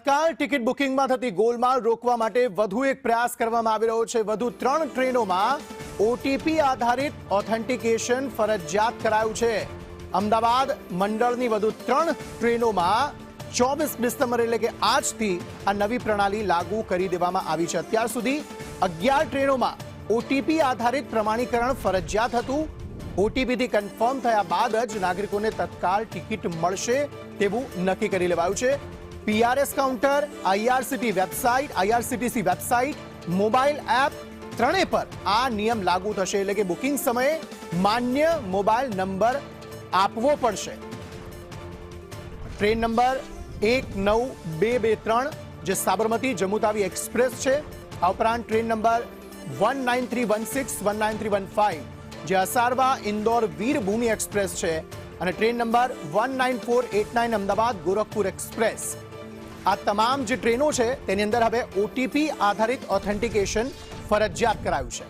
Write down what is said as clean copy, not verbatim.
તત્કાલ ticket બુકિંગમાં થતી ગોલમાલ રોકવા માટે વધુ એક પ્રયાસ કરવામાં આવી રહ્યો છે। વધુ 3 ટ્રેનોમાં ઓટીપી આધારિત ઓથેન્ટિકેશન ફરજિયાત કરાયું છે। અમદાવાદ મંડળની વધુ 3 ટ્રેનોમાં 24 ડિસેમ્બર એટલે કે આજથી આ નવી પ્રણાલી લાગુ કરી દેવામાં આવી છે। અત્યાર સુધી 11 ટ્રેનોમાં ઓટીપી આધારિત પ્રમાણીકરણ ફરજિયાત હતું। ઓટીપીથી કન્ફર્મ થયા બાદ જ નાગરિકોને તત્કાલ ટિકિટ મળશે તેવું નક્કી કરી લેવાયું છે। PRS counter, IRCTC website, mobile app ત્રણેય પર આ નિયમ લાગુ થશે। એટલે કે બુકિંગ સમયે માન્ય મોબાઈલ નંબર આપવો પડશે। ટ્રેન નંબર 19223 જે સાબરમતી જમ્મુ તાવી એક્સપ્રેસ છે। આ ઉપરાંત ટ્રેન નંબર 19316, 19315 જે અસારવા ઇન્દોર વીરભૂમિ એક્સપ્રેસ છે અને train number 19489 Ahmedabad Gorakhpur express. આ તમામ જે ટ્રેનો છે તેની અંદર હવે ઓટીપી આધારિત ઓથેન્ટિકેશન ફરજિયાત કરાયું છે।